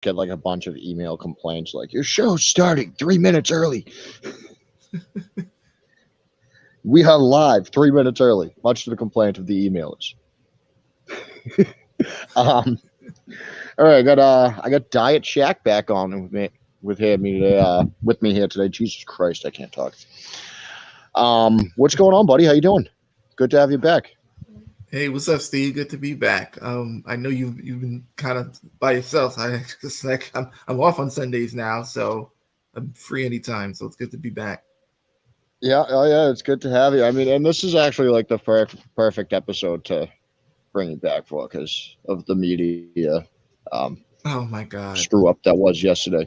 get like a bunch of email complaints like your show's starting 3 minutes early. We are live 3 minutes early, much to the complaint of the emailers. um, all right, I got Diet Shack back on with me here today. Jesus Christ, I can't talk. What's going on, buddy? How you doing? Good to have you back. Hey, what's up, Steve? Good to be back. I know you've been kind of by yourself. I just like I'm off on Sundays now, so I'm free anytime. So it's good to be back. Yeah, oh yeah, it's good to have you. I mean, and this is actually like the perfect episode to bring you back for because of the media um, Oh my God. screw up that was yesterday.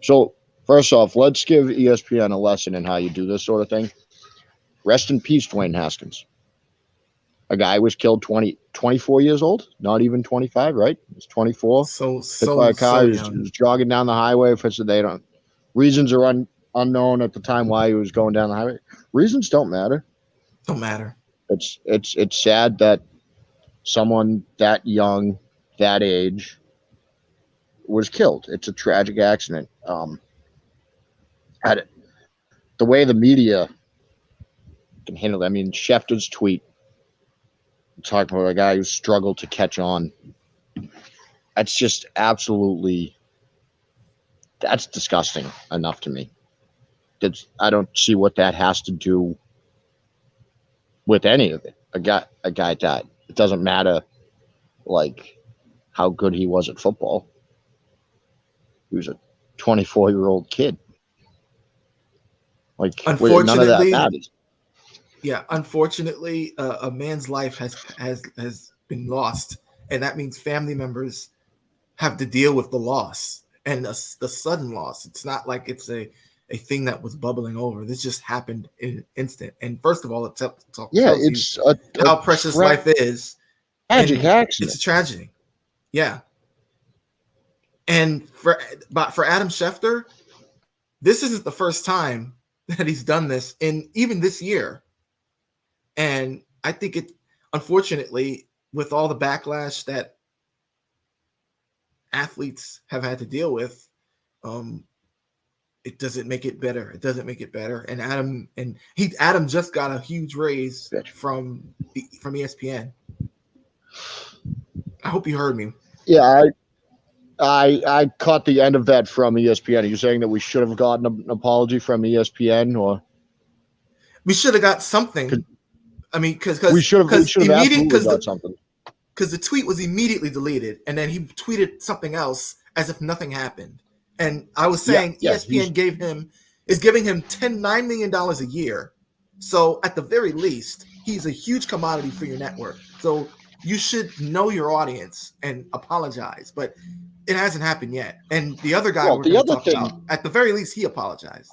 So first off, let's give ESPN a lesson in how you do this sort of thing. Rest in peace, Dwayne Haskins. A guy was killed 24 years old, not even 25, right? He was 24, So hit by so a car. so He young. was jogging down the highway. For so they don't reasons are unknown at the time why he was going down the highway. Reasons don't matter. Don't matter. It's sad that someone that young, that age, was killed. It's a tragic accident. The way the media can handle it. I mean, Schefter's tweet talking about a guy who struggled to catch on. That's just absolutely, that's disgusting enough to me. I don't see what that has to do with any of it. A guy died. It doesn't matter like how good he was at football. He was a 24-year-old kid. Like none of that Unfortunately, matters. yeah. Unfortunately, a man's life has been lost, and that means family members have to deal with the loss and the sudden loss. It's not like it's a thing that was bubbling over. This just happened in an instant. And first of all, it Yeah, tells you it's a how precious life is, tragic and it's accident. a tragedy. Yeah. And for Adam Schefter, this isn't the first time that he's done this in even this year. And I think it, unfortunately, with all the backlash that athletes have had to deal with, um, it doesn't make it better. It doesn't make it better. And Adam just got a huge raise from ESPN. I hope you heard me. Yeah, I caught the end of that from ESPN. Are you saying that we should have gotten an apology from ESPN, or We should have got something. I mean, because we should have immediate absolutely got something? because the tweet was immediately deleted, and then he tweeted something else as if nothing happened. And I was saying ESPN is giving him $9 million a year. So at the very least, he's a huge commodity for your network. So you should know your audience and apologize. But it hasn't happened yet. And the other guy Well, we're the going to other talk thing, about, at the very least, he apologized.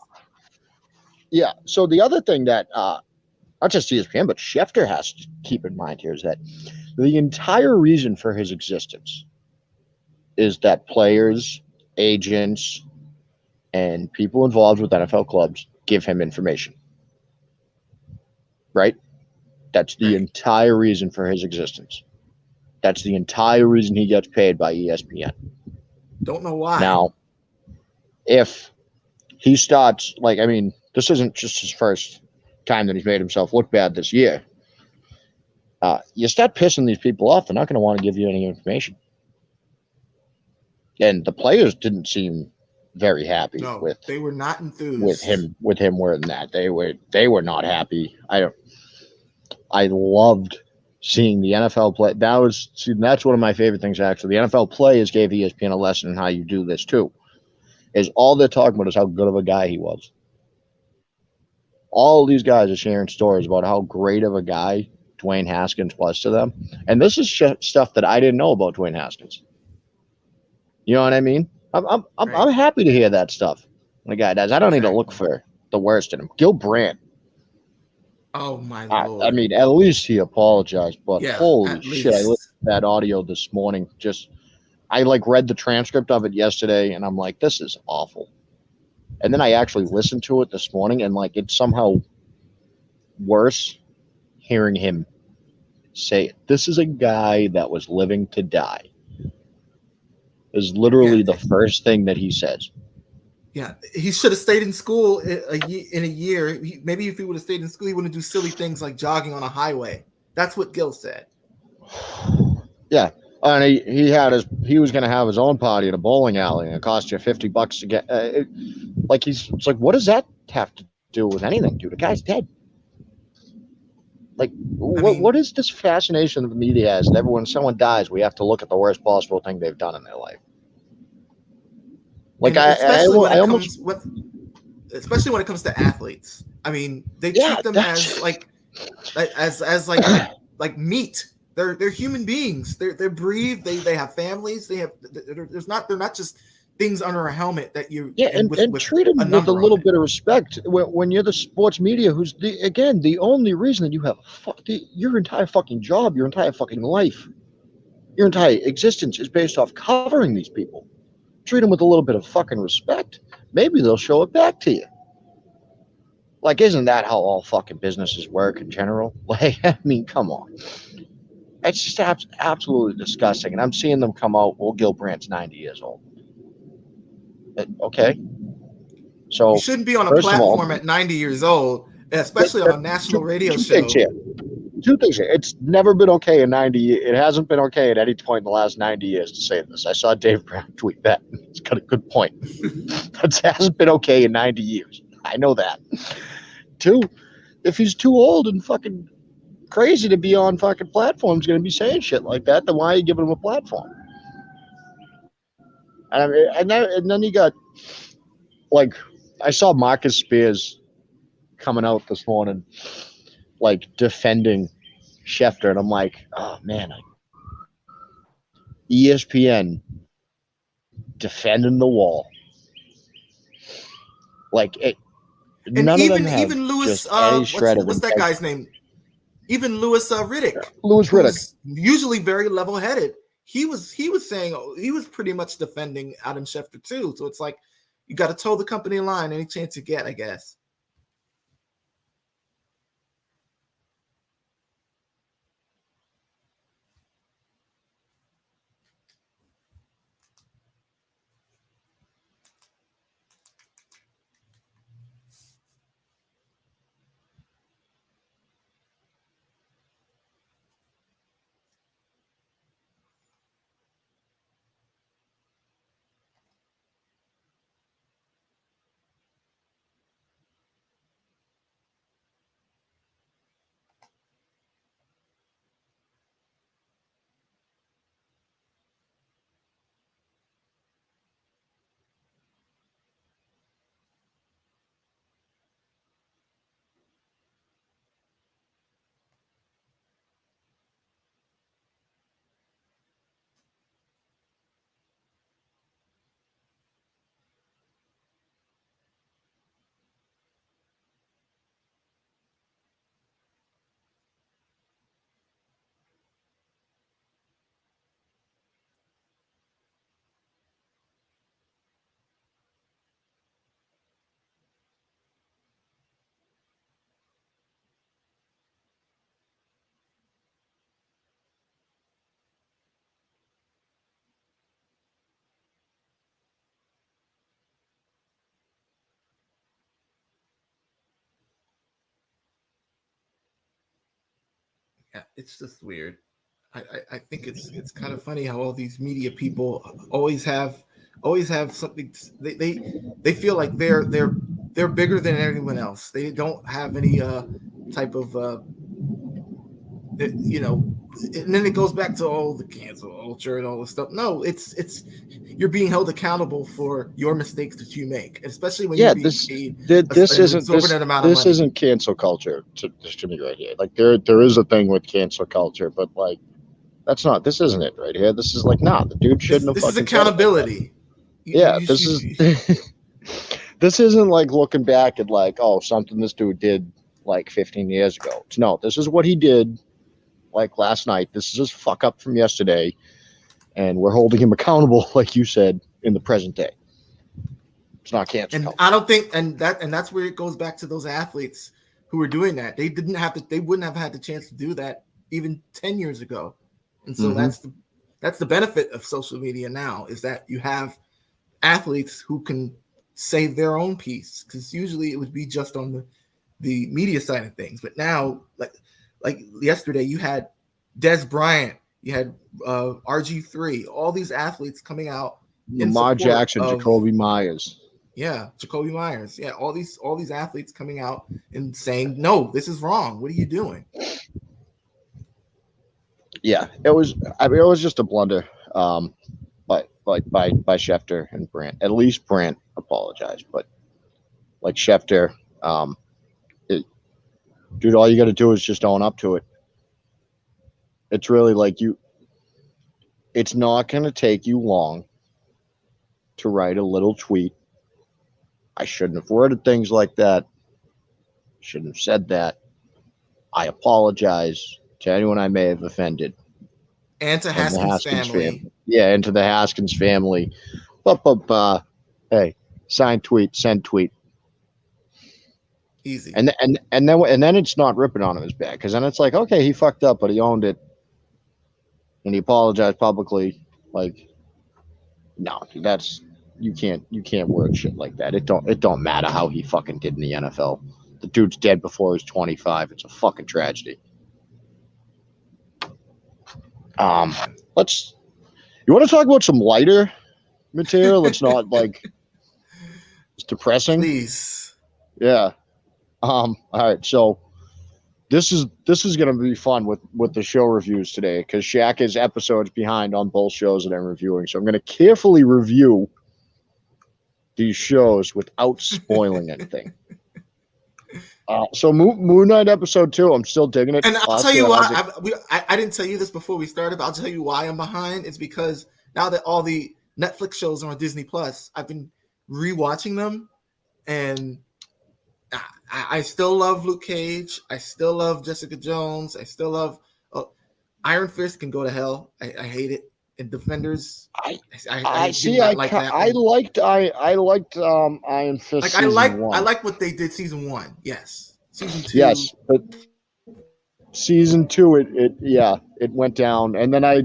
yeah. So the other thing that not just ESPN but Schefter has to keep in mind here is that the entire reason for his existence is that players, agents, and people involved with NFL clubs give him information. Right? That's the Right. entire reason for his existence. That's the entire reason he gets paid by ESPN. Don't know why. Now, if he starts, like, I mean, this isn't just his first time that he's made himself look bad this year. You start pissing these people off, they're not going to want to give you any information. And the players didn't seem very happy No, they were not enthused with him wearing that. They were not happy. I loved seeing the NFL play. That's one of my favorite things actually. The NFL players gave ESPN a lesson in how you do this too. Is all they're talking about is how good of a guy he was. All these guys are sharing stories about how great of a guy Dwayne Haskins was to them. And this is stuff that I didn't know about Dwayne Haskins. You know what I mean? I'm happy to hear that stuff. The guy does. I don't need to look for the worst in him. Gil Brandt. Oh my Lord. I mean, at least he apologized, but Yeah, holy at shit! I least. listened to that audio this morning. I like read the transcript of it yesterday, and I'm like, this is awful. And then I actually listened to it this morning, and like it's somehow worse hearing him say it. This is a guy that was living to die. is literally the first thing that he says. Yeah, he should have stayed in school in a year. Maybe if he would have stayed in school, he wouldn't do silly things like jogging on a highway. That's what Gil said. Yeah, and he was going to have his own party at a bowling alley, and it cost you $50 to get. It's like, what does that have to do with anything, dude? The guy's dead. Like, what is this fascination that the media has? And when someone dies, we have to look at the worst possible thing they've done in their life. Like, especially when it comes to athletes. I mean, they treat them as like meat. They're human beings. They breathe. They have families. They're not just things under a helmet that you and treat them with a little bit of respect. When you're the sports media, who's the only reason that you have your entire fucking job, your entire fucking life, your entire existence is based off covering these people. Treat them with a little bit of fucking respect. Maybe they'll show it back to you. Like, isn't that how all fucking businesses work in general? Like, I mean, come on. It's just absolutely disgusting. And I'm seeing them come out. Well, Gil Brandt's 90 years old. Okay. So you shouldn't be on a platform at 90 years old, especially on a national radio show. Two things here. It's never been okay in 90. It hasn't been okay at any point in the last 90 years to say this. I saw Dave Brown tweet that. He's got a good point. It hasn't been okay in 90 years. I know that. Two, if he's too old and fucking crazy to be on fucking platforms, going to be saying shit like that, then why are you giving him a platform? And then you got, like, I saw Marcus Spears coming out this morning, like, defending Schefter, and I'm like, oh man, ESPN defending the wall, like it. And none of them have even Lewis, what's that guy's name? Even Louis Riddick. Louis Riddick, usually very level-headed. He was saying he was pretty much defending Adam Schefter too. So it's like you got to toe the company line any chance you get, I guess. Yeah, it's just weird. I think it's kind of funny how all these media people always have something. They feel like they're bigger than anyone else. They don't have any type of and then it goes back to all the cancel culture and all this stuff. No, it's you're being held accountable for your mistakes that you make, especially when you're being paid this isn't cancel culture to me right here. Like there is a thing with cancel culture, but like this isn't it right here. This is like, the dude shouldn't have. This is accountability. This isn't like looking back at like, oh, something this dude did like 15 years ago. No, this is what he did like last night. This is his fuck up from yesterday, and we're holding him accountable, like you said, in the present day. It's not cancel culture. I don't think, and that's where it goes back to those athletes who were doing that. They wouldn't have had the chance to do that even 10 years ago. And so That's the benefit of social media now, is that you have athletes who can say their own piece, because usually it would be just on the media side of things. But now, like yesterday, you had Des Bryant, you had RG3, all these athletes coming out. Lamar Jackson, Jacoby Myers. Yeah, Jacoby Myers. Yeah, all these athletes coming out and saying, no, this is wrong. What are you doing? Yeah, it was just a blunder. By Schefter and Brandt. At least Brandt apologized, but like Schefter, dude, all you got to do is just own up to it. It's really like it's not going to take you long to write a little tweet. I shouldn't have worded things like that. Shouldn't have said that. I apologize to anyone I may have offended. And to Haskins family. Yeah, and to the Haskins family. Hey, sign tweet, send tweet. Easy. And then it's not ripping on him as bad, because then it's like, okay, he fucked up, but he owned it, and he apologized publicly. Like, no, you can't word shit like that. It don't matter how he fucking did in the NFL. The dude's dead before he's 25. It's a fucking tragedy. You want to talk about some lighter material? It's not like it's depressing. Please. Yeah. All right. So this is going to be fun with the show reviews today, because Shaq is episodes behind on both shows that I'm reviewing. So I'm going to carefully review these shows without spoiling anything. So Moon Knight episode 2, I'm still digging it. And I'll tell you why. I didn't tell you this before we started, but I'll tell you why I'm behind. It's because now that all the Netflix shows are on Disney Plus, I've been rewatching them, and I still love Luke Cage. I still love Jessica Jones. I still love Iron Fist. Can go to hell. I hate it. And Defenders. I liked Iron Fist. Like I like what they did season 1. Yes. Season 2. Yes, but season 2 it went down, and then I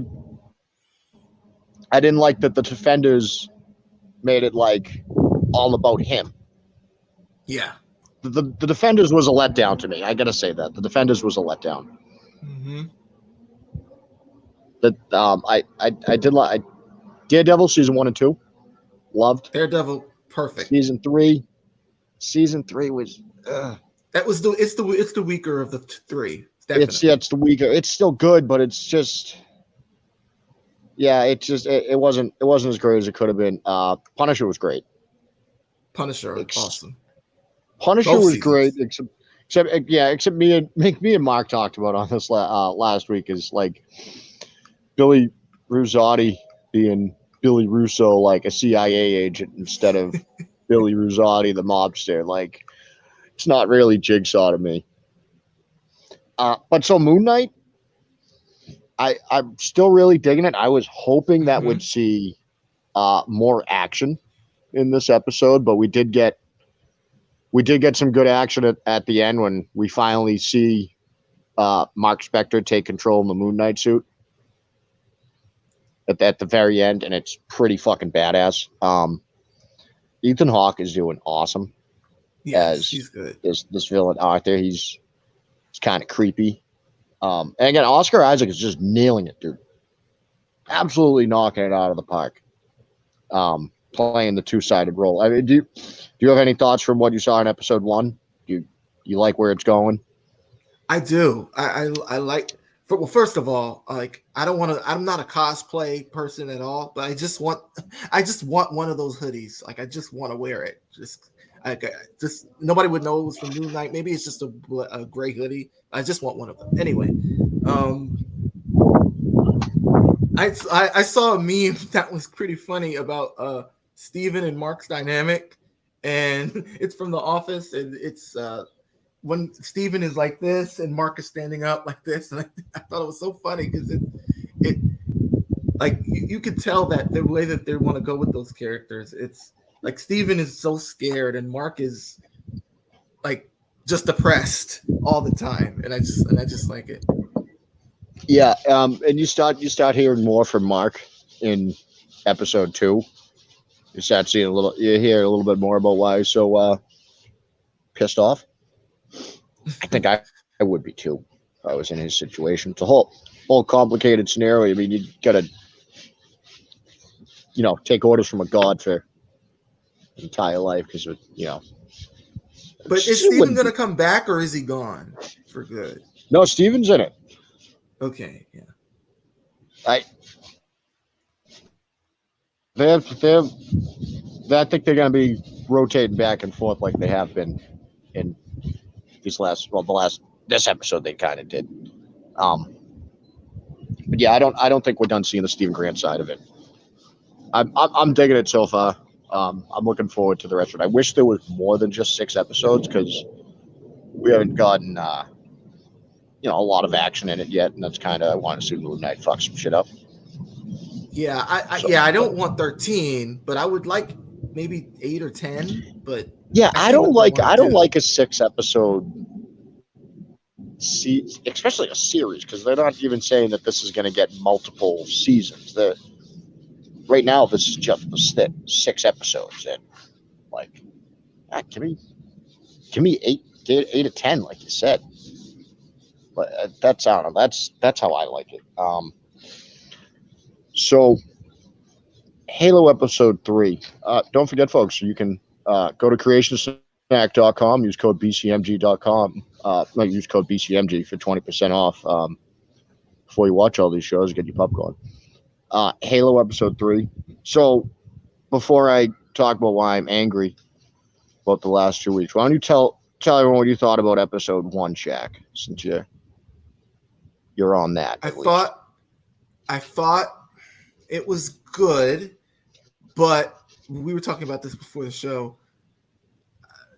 didn't like that the Defenders made it like all about him. Yeah. The Defenders was a letdown to me. I gotta say that the Defenders was a letdown. Mm-hmm. That I did like Daredevil season 1 and 2. Loved Daredevil. Perfect. Season 3 was. It's the weaker of the 3. Definitely. It's the weaker. It's still good, but it's just. Yeah, it wasn't as great as it could have been. Punisher was great. Punisher, awesome. Punisher was great, except me and Mark talked about on this last week, is like Billy Ruzotti being Billy Russo, like a CIA agent instead of Billy Ruzotti, the mobster. Like, it's not really Jigsaw to me. But so Moon Knight, I'm still really digging it. I was hoping that would see more action in this episode, but we did get some good action at the end when we finally see Mark Spector take control in the Moon Knight suit at the very end, and it's pretty fucking badass. Ethan Hawke is doing awesome. Yes, he's good. This villain Arthur, he's kind of creepy. And again, Oscar Isaac is just nailing it, dude. Absolutely knocking it out of the park. Playing the two-sided role. I mean, do you have any thoughts from what you saw in episode 1? Do you like where it's going? I do. I like. Well, first of all, like, I'm not a cosplay person at all, but I just want one of those hoodies. Like, I just want to wear it. Just nobody would know it was from Moon Knight. Maybe it's just a gray hoodie. I just want one of them. Anyway, I saw a meme that was pretty funny about Steven and Mark's dynamic, and it's from The Office, and it's when Steven is like this and Mark is standing up like this, and I thought it was so funny because it like you could tell that the way that they want to go with those characters, it's like Steven is so scared and Mark is like just depressed all the time, and I just like it. Yeah, and you start hearing more from Mark in episode 2. You start seeing you hear a little bit more about why he's so pissed off. I think I would be too if I was in his situation. It's a whole complicated scenario. I mean, you gotta take orders from a god for your entire life because But is Steven gonna come back or is he gone for good? No, Steven's in it. Okay, yeah. I think they're going to be rotating back and forth like they have been in this episode they kind of did. But yeah, I don't think we're done seeing the Steven Grant side of it. I'm digging it so far. I'm looking forward to the rest of it. I wish there was more than just 6 episodes because we haven't gotten a lot of action in it yet, and that's kind of I want to see Moon Knight fuck some shit up. Yeah, I don't want 13, but I would like maybe 8 or 10. But yeah, I don't like a 6 episode, especially a series, because they're not even saying that this is going to get multiple seasons. Right now, this is just the 6 episodes, and like, give me 8 to 10, like you said. But I don't know. That's how I like it. So, Halo episode 3. Don't forget, folks, you can go to creationsnack.com, use code BCMG.com. Use code BCMG for 20% off before you watch all these shows. Get your popcorn. Halo episode 3. So, before I talk about why I'm angry about the last 2 weeks, why don't you tell everyone what you thought about episode 1, Shaq, since you're on that. I thought it was good, but we were talking about this before the show.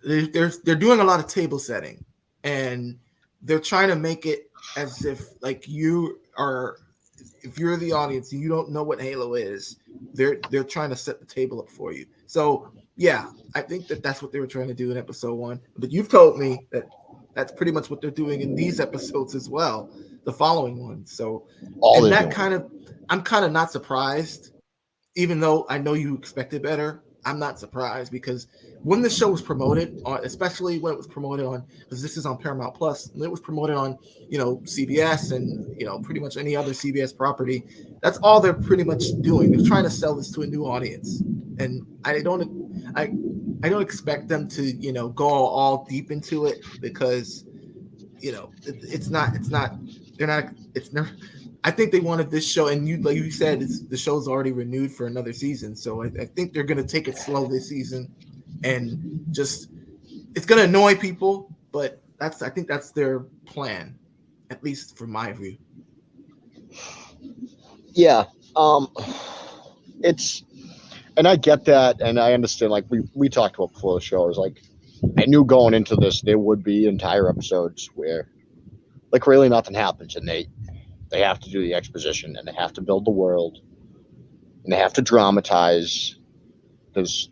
They're doing a lot of table setting, and they're trying to make it as if like if you're the audience and you don't know what Halo is, they're trying to set the table up for you. So yeah, I think that's what they were trying to do in episode 1. But you've told me that that's pretty much what they're doing in these episodes as well, the following ones. So I'm kind of not surprised, even though I know you expected better. I'm not surprised because when the show was promoted, especially when it was promoted on, because this is on Paramount Plus, and it was promoted on, CBS and pretty much any other CBS property. That's all they're pretty much doing. They're trying to sell this to a new audience, and I don't expect them to go all deep into it because it's not. I think they wanted this show, and like you said, the show's already renewed for another season. So I think they're going to take it slow this season, and just it's going to annoy people, but I think that's their plan, at least from my view. Yeah, and I get that, and I understand. Like we talked about before the show, is like I knew going into this there would be entire episodes where like really nothing happens, and they have to do the exposition, and they have to build the world, and they have to dramatize this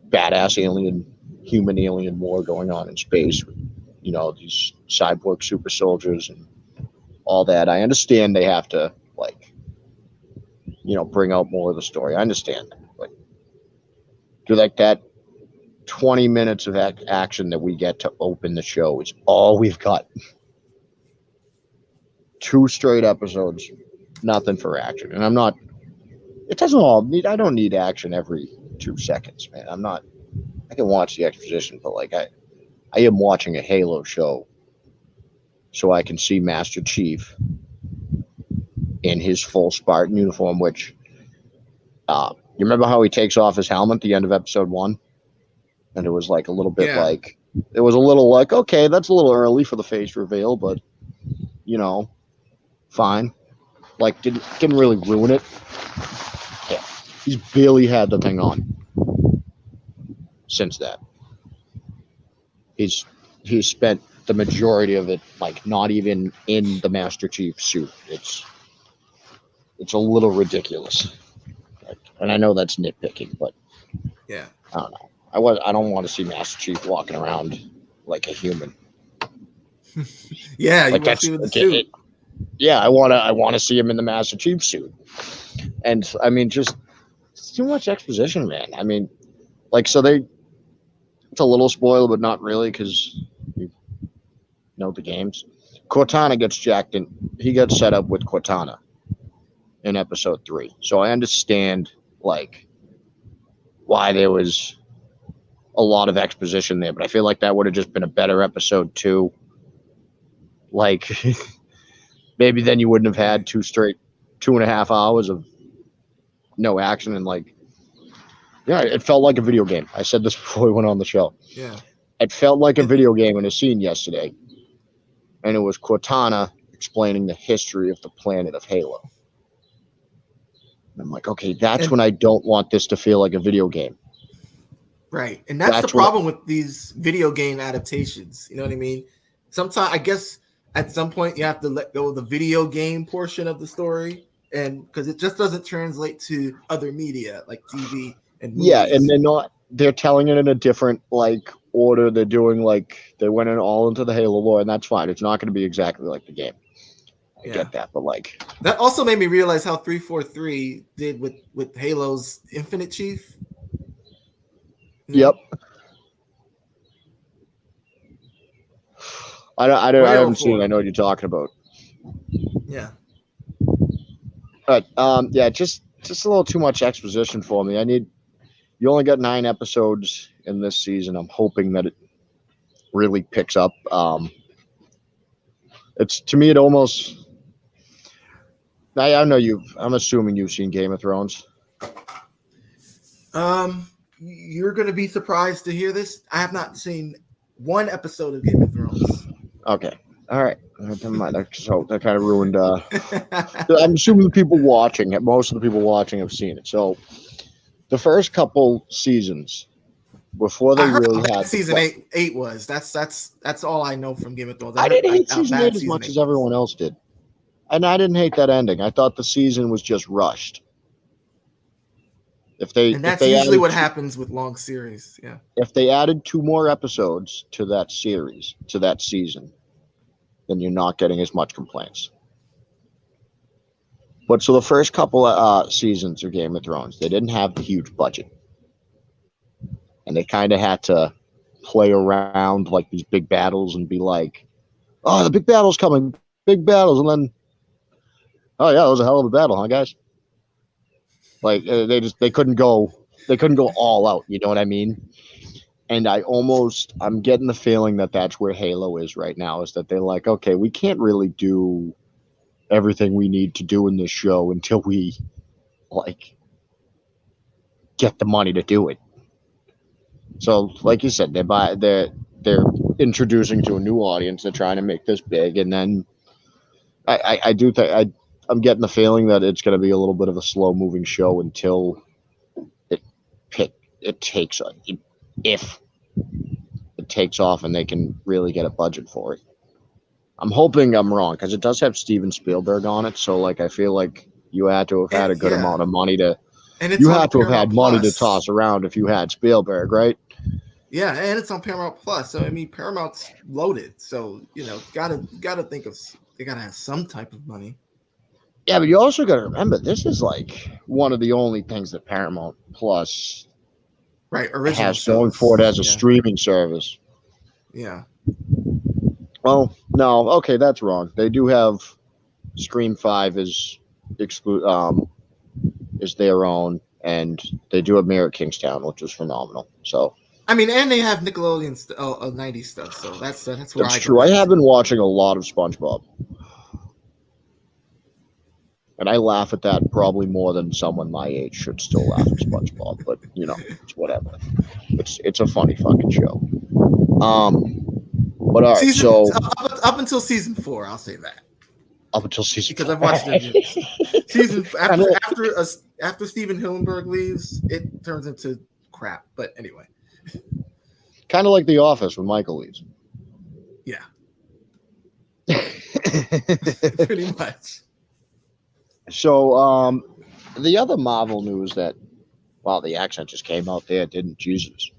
badass human alien war going on in space with, these cyborg super soldiers and all that. I understand they have to, bring out more of the story. I understand that. But do like that 20 minutes of action that we get to open the show is all we've got. 2 straight episodes, nothing for action. And I don't need action every 2 seconds, man. I can watch the exposition, but I am watching a Halo show so I can see Master Chief in his full Spartan uniform, which, you remember how he takes off his helmet at the end of episode 1? And it was a little bit okay, that's a little early for the face reveal, but, fine. Didn't really ruin it. Yeah. He's barely had the thing on since that. He's spent the majority of it not even in the Master Chief suit. It's a little ridiculous. And I know that's nitpicking, but yeah, I don't know. I don't want to see Master Chief walking around like a human. Yeah, you want to see with the suit. yeah, I wanna see him in the Master Chief suit. And I mean, just it's too much exposition, man. I mean, like, so it's a little spoiler, but not really, because you know the games. Cortana gets jacked in. He gets set up with Cortana in episode 3. So I understand, like, why there was a lot of exposition there, but I feel like that would have just been a better episode 2. Like, maybe then you wouldn't have had 2.5 hours of no action, and like, yeah, it felt like a video game. I said this before we went on the show. Yeah. It felt like a video game in a scene yesterday. And it was Cortana explaining the history of the planet of Halo. And I'm like, okay, that's when I don't want this to feel like a video game. Right. And that's the problem with these video game adaptations. You know what I mean? Sometimes, I guess, at some point, you have to let go of the video game portion of the story, and because it just doesn't translate to other media like TV and movies. Yeah, and they're telling it in a different, like, order. They're doing, like, they went all into the Halo lore, and that's fine. It's not going to be exactly like the game. I get that, but like, that also made me realize how 343 did with Halo's Infinite Chief. Yep. I haven't seen it. I know what you're talking about. Yeah. But yeah, just a little too much exposition for me. You only got 9 episodes in this season. I'm hoping that it really picks up. It's, to me, it almost, I know I'm assuming you've seen Game of Thrones. You're going to be surprised to hear this. I have not seen one episode of Game of Thrones. Okay. All right. Never mind. So that kind of ruined. I'm assuming most of the people watching have seen it. So the first couple seasons, before they really had season 8 was. That's all I know from Game of Thrones. I didn't hate season 8 as much as everyone else did. And I didn't hate that ending. I thought the season was just rushed. And that's usually what happens with long series. Yeah. If they added 2 more episodes to that series, to that season, then you're not getting as much complaints. But so the first couple seasons of Game of Thrones, they didn't have the huge budget. And they kind of had to play around like these big battles and be like, oh, the big battle's coming, big battles. And then, oh yeah, it was a hell of a battle, huh, guys? Like, they couldn't go all out. You know what I mean? And I'm getting the feeling that that's where Halo is right now, is that they're like, okay, we can't really do everything we need to do in this show until we, like, get the money to do it. So, like you said, they're introducing to a new audience. They're trying to make this big, and then I do think I'm getting the feeling that it's going to be a little bit of a slow moving show until it takes if it takes off and they can really get a budget for it. I'm hoping I'm wrong, because it does have Steven Spielberg on it. So, like, I feel like you had to have had a good amount of money to. And you have to have had money to toss around if you had Spielberg, right? Yeah, and it's on Paramount Plus. So I mean, Paramount's loaded. So gotta think of, they gotta have some type of money. Yeah, but you also got to remember, this is like one of the only things that Paramount Plus has going for it as a streaming service. Yeah. Well, no, okay, that's wrong. They do have Scream 5 is their own, and they do have Mirror Kingstown, which is phenomenal. So I mean, and they have Nickelodeon 90s stuff. So that's where that's true. I have been watching a lot of SpongeBob. And I laugh at that probably more than someone my age should still laugh at SpongeBob, but it's whatever. It's a funny fucking show. But all right, so up until season 4, I'll say that. Up until season 4. Because I've watched it. Season after Steven Hillenburg leaves, it turns into crap. But anyway, kind of like The Office when Michael leaves. Yeah, pretty much. So, the other Marvel news that, wow, the accent just came out there, didn't Jesus?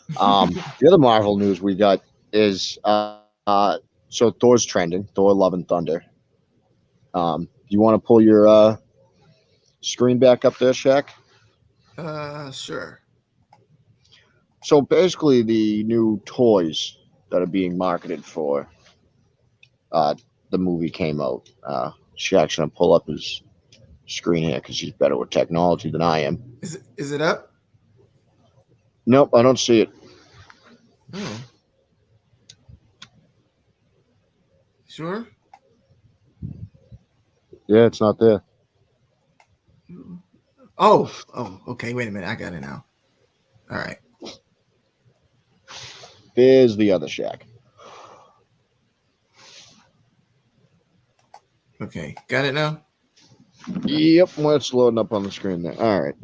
The other Marvel news we got is, so Thor's trending, Thor: Love and Thunder. You want to pull your screen back up there, Shaq? Sure. So basically, the new toys that are being marketed for the movie came out. Shaq's gonna pull up his screen here because he's better with technology than I am. Is it up? Nope, I don't see it. Oh. Sure. Yeah, it's not there. Oh, okay. Wait a minute. I got it now. All right. There's the other Shaq. Okay, got it now? Yep, it's loading up on the screen there. All right.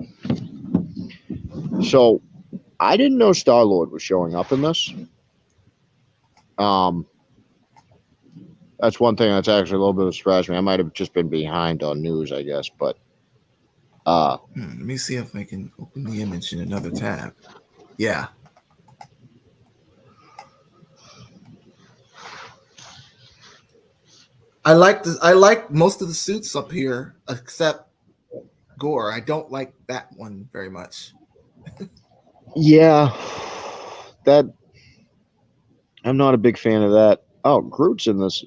So, I didn't know Star-Lord was showing up in this. That's one thing that's actually a little bit of a surprise me. I might have just been behind on news, I guess, but let me see if I can open the image in another tab. Yeah. I like most of the suits up here except Gore. I don't like that one very much. yeah, that I'm not a big fan of that. Oh, Groot's in this.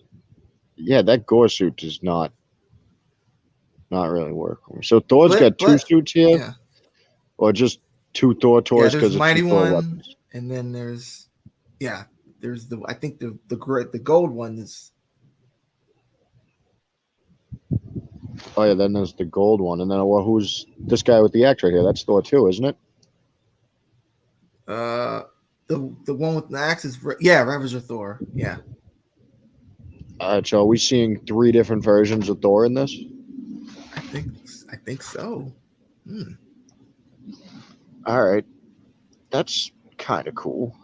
Yeah, that Gore suit does not really work for me. So Thor's got two suits here, yeah, or just two Thor toys because it's Mighty One, weapons. And then there's the I think the gold one is. Oh yeah, then there's the gold one, and then who's this guy with the axe right here? That's Thor too, isn't it? The one with the axe is Ravager Thor. Yeah. So are we seeing 3 different versions of Thor in this? I think so. All right, that's kind of cool.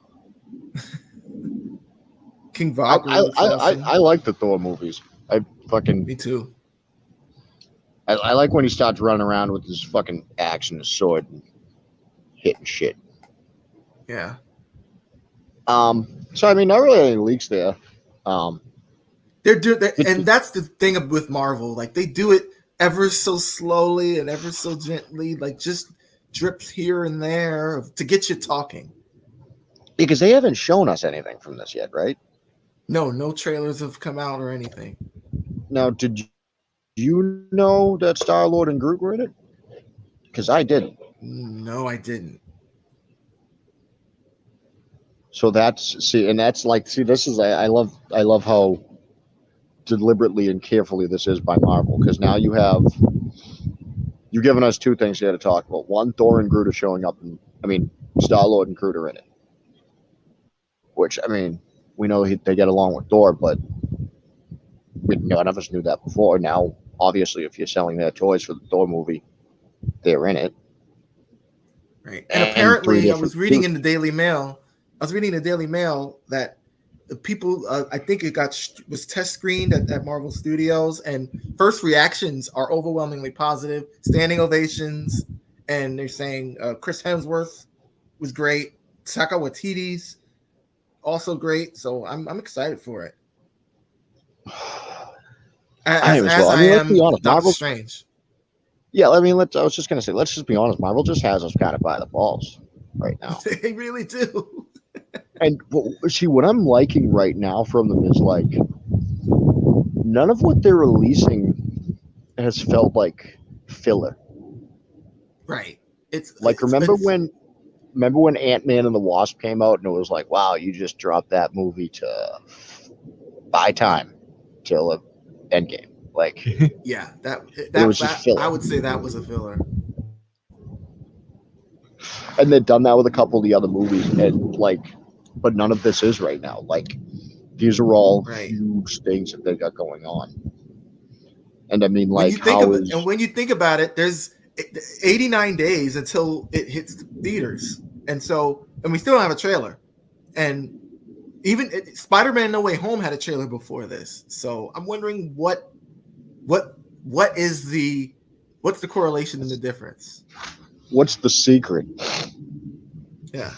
King Valkyrie. I like the Thor movies. Me too. I like when he starts running around with his fucking axe and his sword and hitting shit. Yeah. So I mean, not really any leaks there. And that's the thing with Marvel. Like they do it ever so slowly and ever so gently, like just drips here and there to get you talking. Because they haven't shown us anything from this yet, right? No trailers have come out or anything. Now, did you know that Star-Lord and Groot were in it? Because I didn't. No, I didn't. So this is I love how deliberately and carefully this is by Marvel, because now you've given us 2 things here to talk about. One, Thor and Groot are showing up, Star-Lord and Groot are in it. Which, I mean, we know they get along with Thor, but none of us knew that before. Now, obviously, if you're selling their toys for the Thor movie, they're in it. Right. And apparently, I was reading in the Daily Mail that the people, I think it was test screened at Marvel Studios, and first reactions are overwhelmingly positive, standing ovations, and they're saying Chris Hemsworth was great, Taika Waititi's also great, so I'm excited for it. I am Doctor Strange. Yeah, I was just gonna say, let's just be honest. Marvel just has us kind of by the balls right now. They really do. And see, what I'm liking right now from them is like none of what they're releasing has felt like filler. Right. Remember when Ant-Man and the Wasp came out and it was like, wow, you just dropped that movie to buy time till Endgame. Like, yeah, that was just filler. I would say that was a filler. And they've done that with a couple of the other movies, and but none of this is right now. Like, these are all huge things that they got going on. And I mean, when you think about it, there's 89 days until it hits theaters, and we still don't have a trailer. And even Spider-Man: No Way Home had a trailer before this, so I'm wondering what's the correlation and the difference? What's the secret? Yeah.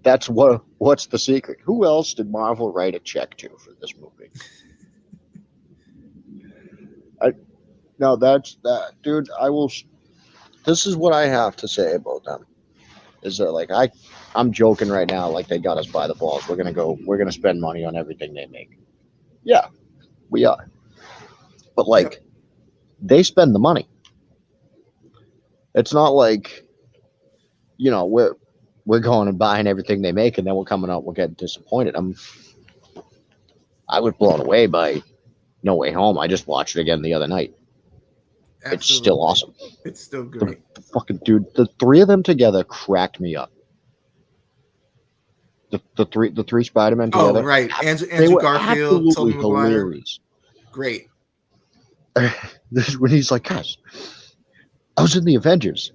That's what's the secret? Who else did Marvel write a check to for this movie? No, that's that, dude. I will. This is what I have to say about them. Is that like I'm joking right now, like they got us by the balls. We're gonna spend money on everything they make. Yeah, we are. But like, Yep. they spend the money. It's not like, we're going and buying everything they make, and then we're coming out, we're getting disappointed. I was blown away by No Way Home. I just watched it again the other night. Absolutely. It's still awesome. It's still great. The fucking dude, the three of them together cracked me up. The three Spider-Men together. Oh, right. Andrew Garfield, Tobey Maguire. Hilarious. Great. This is when he's like, guys, I was in the Avengers.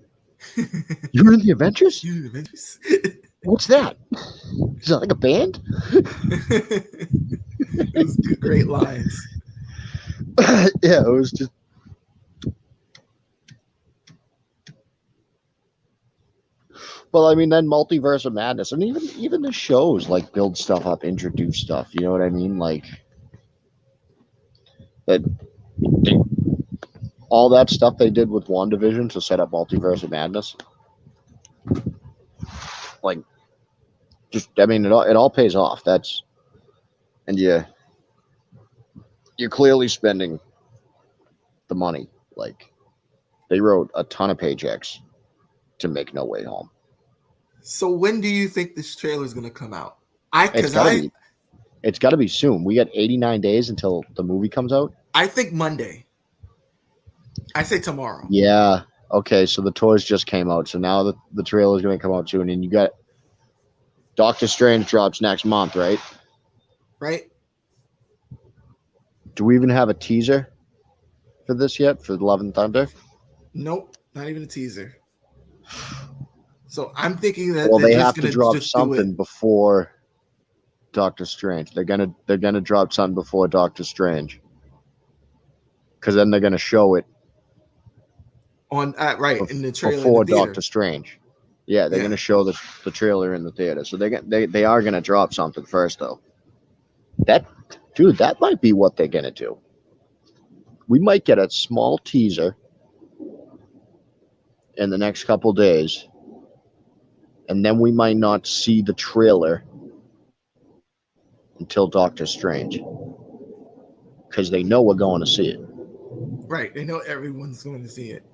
You were in the Avengers? You in the Avengers? What's that? Is that like a band? It was great lines. Yeah, it was just. Well, I mean, then Multiverse of Madness, and even the shows like build stuff up, introduce stuff. You know what I mean? Like that, all that stuff they did with WandaVision to set up Multiverse of Madness. Like, just I mean, it all pays off. And you're clearly spending the money. Like, they wrote a ton of paychecks to make No Way Home. So when do you think this trailer is going to come out? It's got to be soon. We got 89 days until the movie comes out. I think Monday. I say tomorrow. Yeah. Okay. So the toys just came out. So now the trailer is going to come out soon, and you got Doctor Strange drops next month, right? Right. Do we even have a teaser for this yet for Love and Thunder? Nope. Not even a teaser. So I'm thinking that they have to drop something before Doctor Strange. They're gonna drop something before Doctor Strange, because then they're gonna show it on in the trailer before Doctor Strange. Yeah, they're gonna show the trailer in the theater. So they are gonna drop something first though. That might be what they're gonna do. We might get a small teaser in the next couple days. And then we might not see the trailer until Doctor Strange, because they know we're going to see it. Right. They know everyone's going to see it.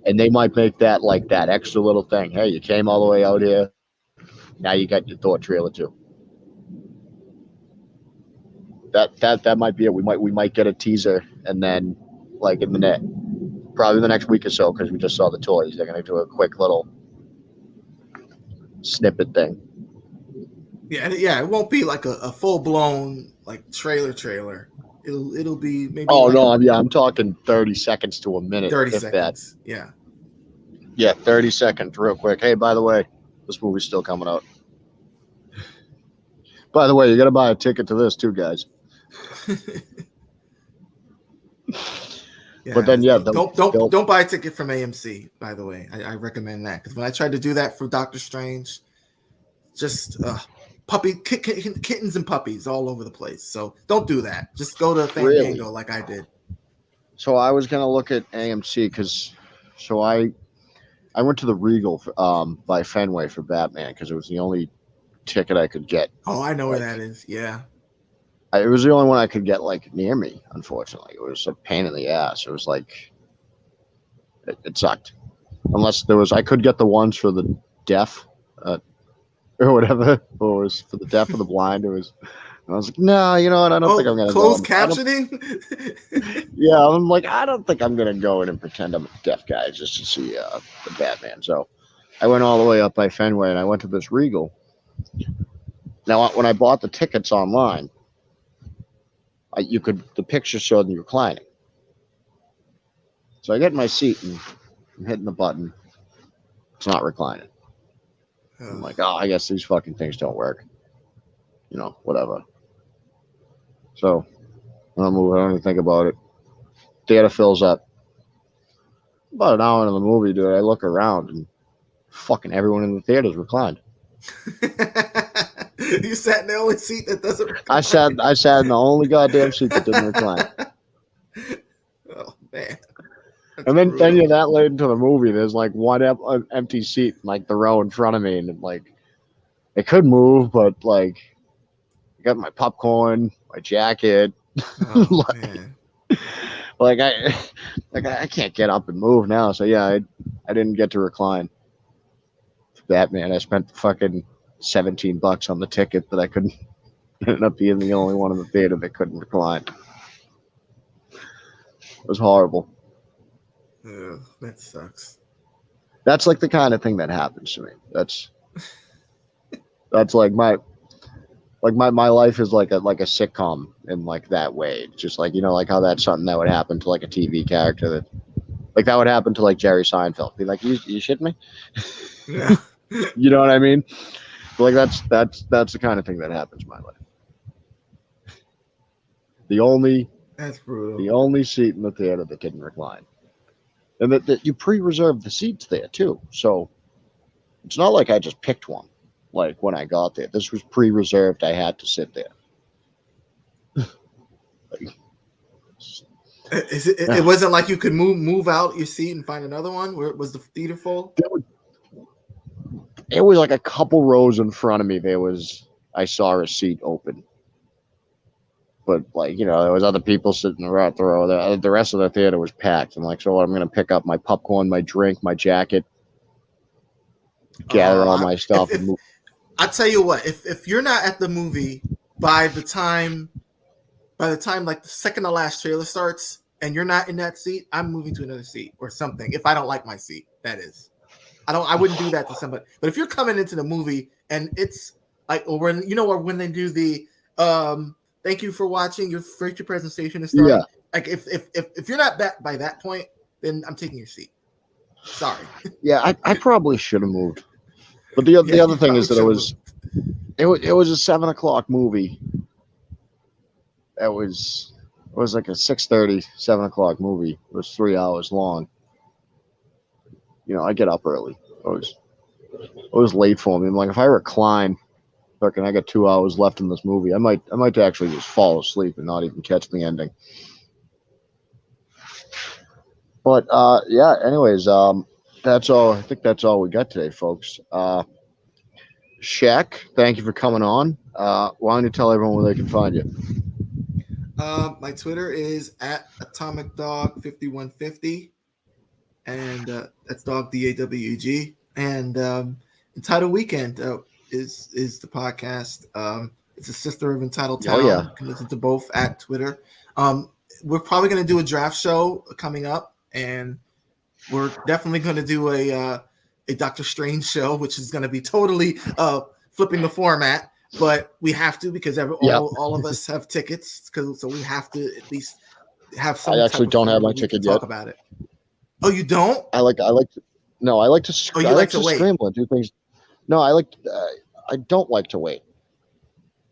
And they might make that like that extra little thing. Hey, you came all the way out here. Now you got your Thor trailer too. That might be it. We might get a teaser, and then like in probably the next week or so, because we just saw the toys. They're going to do a quick little snippet thing. Yeah, it won't be like a full blown like trailer. It'll be maybe. Oh no, I'm talking 30 seconds to a minute. 30 seconds. That. Yeah, 30 seconds, real quick. Hey, by the way, this movie's still coming out. By the way, you got to buy a ticket to this too, guys. Yeah, but then don't buy a ticket from AMC. By the way, I recommend that, because when I tried to do that for Doctor Strange, just kittens and puppies all over the place. So don't do that. Just go to Fandango like I did. So I was gonna look at AMC because I went to the Regal by Fenway for Batman because it was the only ticket I could get. Oh, I know where that is. Yeah. It was the only one I could get like near me. Unfortunately, it was a pain in the ass. It was like it sucked. Unless I could get the ones for the deaf, or whatever, or it was for the deaf or the blind. I was like, no, you know what? I don't think I'm gonna closed captioning. Yeah, I'm like, I don't think I'm gonna go in and pretend I'm a deaf guy just to see the Batman. So I went all the way up by Fenway, and I went to this Regal. Now, when I bought the tickets online, the picture showed me reclining. So I get in my seat and I'm hitting the button. It's not reclining. I'm like, oh, I guess these fucking things don't work. Whatever. So I don't move. I don't even think about it. Theater fills up. About an hour into the movie, dude, I look around and fucking everyone in the theater is reclined. You sat in the only seat that doesn't recline. I sat in the only goddamn seat that didn't recline. Oh And then you're that late into the movie. There's like one empty seat, like the row in front of me, and like it could move, but like I got my popcorn, my jacket. Oh, man. Like I can't get up and move now. So yeah, I didn't get to recline. Batman. I spent fucking $17 on the ticket that I couldn't. Ended up being the only one in the theater that couldn't recline. It was horrible. Ugh, that sucks. That's like the kind of thing that happens to me. That's like my life is like a sitcom in like that way. It's just like, you know, like how that's something that would happen to like a TV character that would happen to like Jerry Seinfeld. Be like, you shitting me? Yeah. You know what I mean? Like that's the kind of thing that happens in my life. That's brutal. The only seat in the theater that didn't recline. And that you pre-reserved the seats there too. So it's not like I just picked one like when I got there. This was pre-reserved. I had to sit there. It wasn't like you could move out your seat and find another one? Where was the theater full? It was like a couple rows in front of me. I saw a seat open. But like, you know, there was other people sitting around the row. The rest of the theater was packed. I'm like, so what? I'm going to pick up my popcorn, my drink, my jacket, gather all my stuff. And move. I tell you what, if you're not at the movie by the time like the second to last trailer starts and you're not in that seat, I'm moving to another seat or something. If I don't like my seat, that is. I wouldn't do that to somebody. But if you're coming into the movie and it's like, or when they do the thank you for watching. Your feature presentation is starting. Yeah. Like if you're not back by that point, then I'm taking your seat. Sorry. Yeah, I probably should have moved. But the other thing is that it was a 7:00 movie. It was like a 6:30, 7:00 movie. It was 3 hours long. You know, I get up early. It was late for me. I'm like, if I recline. Fucking, I got 2 hours left in this movie. I might actually just fall asleep and not even catch the ending. But yeah. Anyways, that's all. I think that's all we got today, folks. Shaq, thank you for coming on. Why don't you tell everyone where they can find you? My Twitter is @AtomicDog5150, and that's dog DAWG. And Entitled Weekend. Is the podcast. It's a sister of Entitled Town. Oh, yeah. You can listen to both at Twitter. We're probably going to do a draft show coming up, and we're definitely going to do a Doctor Strange show, which is going to be totally flipping the format. But we have to because all of us have tickets, so we have to at least have some. I actually don't have my ticket yet. Talk about it. Oh, you don't? I like to. No, I like to. Oh, you like to wait. Scramble and do things. No, I don't like to wait,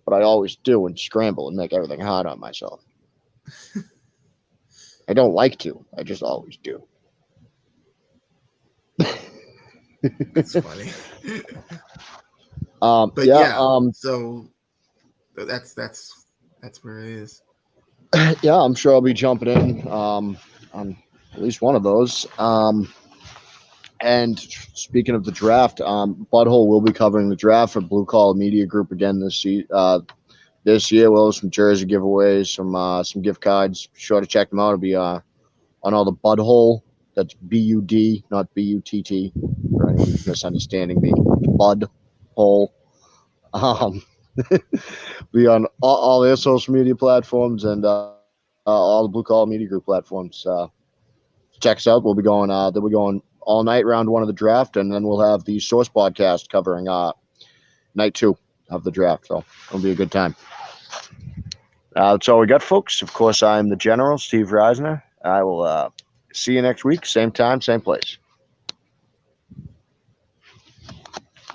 but I always do and scramble and make everything hard on myself. I don't like to. I just always do. That's funny. But yeah. So that's where it is. Yeah, I'm sure I'll be jumping in on at least one of those. And speaking of the draft, Butthole will be covering the draft for Blue Collar Media Group again this year. We'll have some jersey giveaways, some gift cards. Be sure to check them out. It'll be on all the Butthole. That's BUD, not BUTT. For anyone who's misunderstanding me, Butthole. Be on all their social media platforms and all the Blue Collar Media Group platforms. Check us out. They'll be going all night round one of the draft, and then we'll have the Source podcast covering night 2 of the draft. So it'll be a good time. That's all we got, folks. Of course, I'm the General, Steve Reisner. I will see you next week, same time, same place.